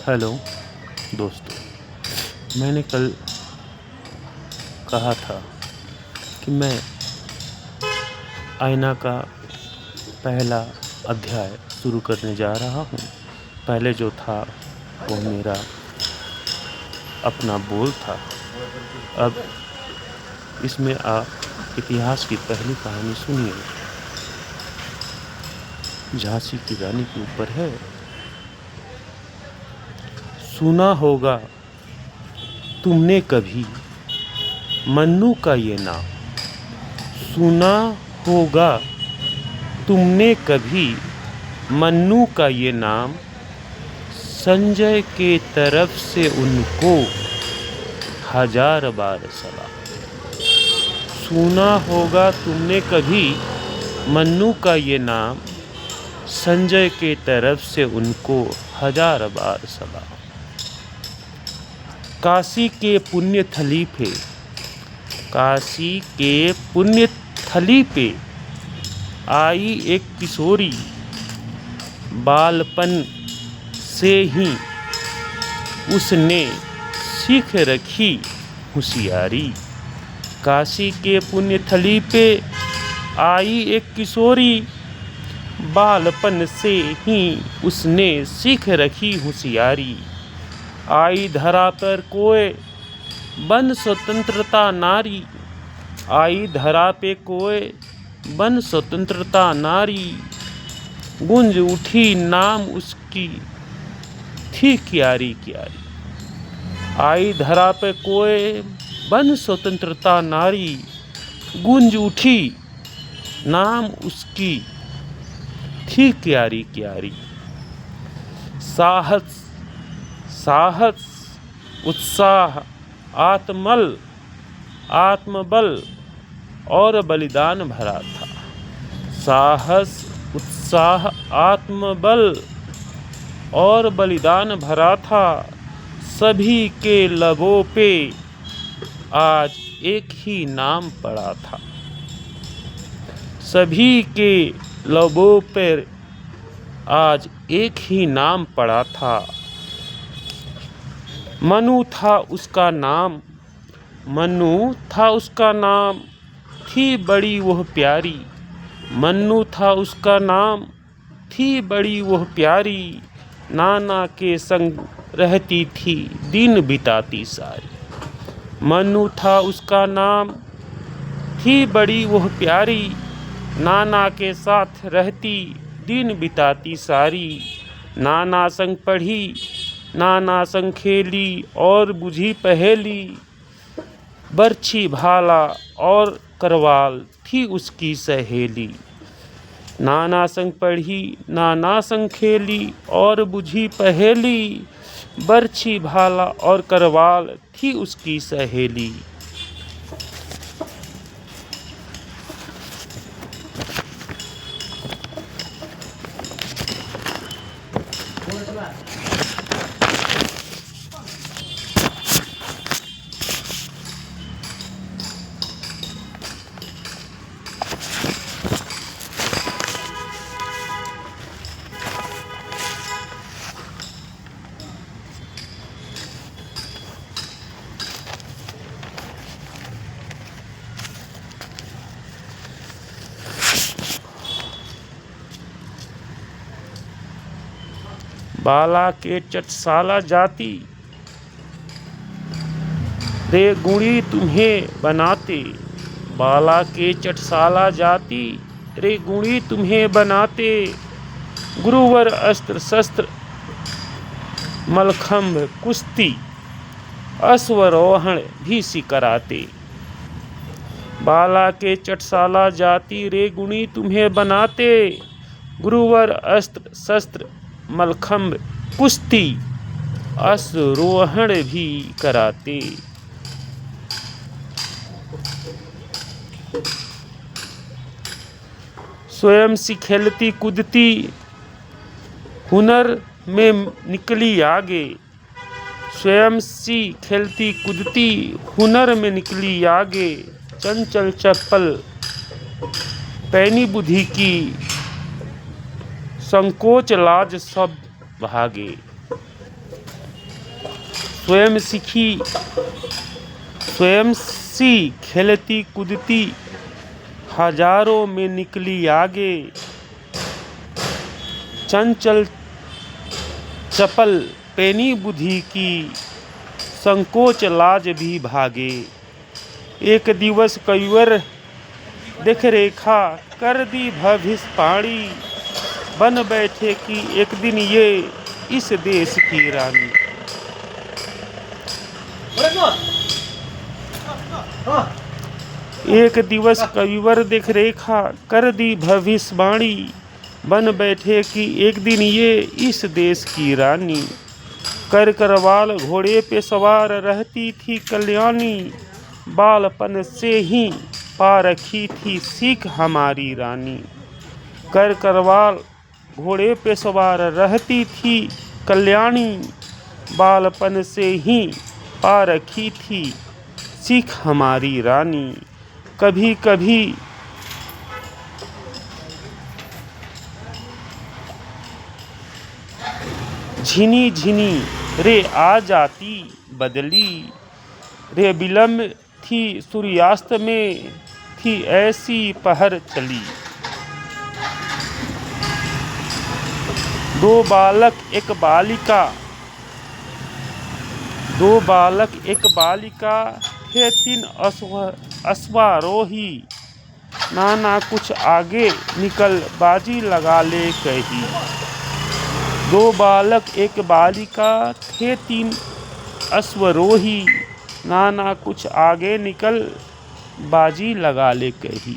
Hello दोस्तों, मैंने कल कहा था कि मैं आईना का पहला अध्याय शुरू करने जा रहा हूँ। पहले जो था वो मेरा अपना बोल था। अब इसमें आप इतिहास की पहली कहानी सुनिए। झांसी की रानी के ऊपर है। सुना होगा तुमने कभी मन्नू का ये नाम, सुना होगा तुमने कभी मन्नू का ये नाम, संजय के तरफ से उनको 1000 बार सलाम। सुना होगा तुमने कभी मन्नू का ये नाम, संजय के तरफ से उनको 1000 बार सलाम। काशी के पुण्य थली पे, काशी के पुण्य थली पे आई एक किशोरी, बालपन से ही उसने सीख रखी होशियारी। काशी के पुण्य थली पे आई एक किशोरी, बालपन से ही उसने सीख रखी होशियारी। आई धरा पर कोई बन स्वतंत्रता नारी, आई धरा पे कोई बन स्वतंत्रता नारी, गूंज उठी नाम उसकी थी क्यारी क्यारी। आई धरा पे कोई बन स्वतंत्रता नारी, गूंज उठी नाम उसकी थी क्यारी क्यारी। साहस साहस उत्साह आत्मबल और बलिदान भरा था। साहस उत्साह आत्मबल और बलिदान भरा था। सभी के लबों पे आज एक ही नाम पड़ा था। सभी के लबों पर आज एक ही नाम पड़ा था। मनु था उसका नाम, मनु था उसका नाम, थी बड़ी वह प्यारी। मन्नू था उसका नाम, थी बड़ी वह प्यारी। नाना के संग रहती थी दिन बिताती सारी। मन्नू था उसका नाम, थी बड़ी वह प्यारी। नाना के साथ रहती दिन बिताती सारी। नाना संग पढ़ी, नाना संग खेली और बुझी पहेली। बरछी भाला और करवाल थी उसकी सहेली। नाना संग पढ़ी, नाना संग खेली और बुझी पहेली। बरछी भाला और करवाल थी उसकी सहेली। बाला के चटसाला जाती रे गुणी तुम्हें बनाते। बाला के चटसाला जाती रे गुणी तुम्हें बनाते। गुरुवर अस्त्र शस्त्र मलखंभ कुश्ती, अश्वरोहण भी सिकराते। बाला के चटसाला जाती रे गुणी तुम्हें बनाते। गुरुवर अस्त्र शस्त्र मलखंभ कुश्ती, अश्वरोहण भी कराते। स्वयं सी खेलती कूदती हुनर में निकली आगे। स्वयं सी खेलती कूदती हुनर में निकली आगे। चंचल चप्पल पैनी बुद्धि की, संकोच लाज सब भागे। स्वयं सी खेलती कूदती हजारों में निकली आगे, चंचल चपल पैनी बुद्धि की संकोच लाज भी भागे। एक दिवस कविवर देख रेखा कर दी भविष्यवाणी, बन बैठे कि एक दिन ये इस देश की रानी। एक दिवस कविवर देख रेखा कर दी भविष्यवाणी, बन बैठे कि एक दिन ये इस देश की रानी। कर करवाल घोड़े पे सवार रहती थी कल्याणी, बालपन से ही पा रखी थी सीख हमारी रानी। कर करवाल घोड़े पे सवार रहती थी कल्याणी, बालपन से ही पा रखी थी सीख हमारी रानी। कभी कभी झिनी झिनी रे आ जाती बदली, रे विलम्ब थी सूर्यास्त में थी ऐसी पहर चली। दो बालक एक बालिका थे तीन अश्वारोही, नाना कुछ आगे निकल बाजी लगा ले कही। दो बालक एक बालिका थे तीन अश्वारोही, नाना कुछ आगे निकल बाजी लगा ले कही।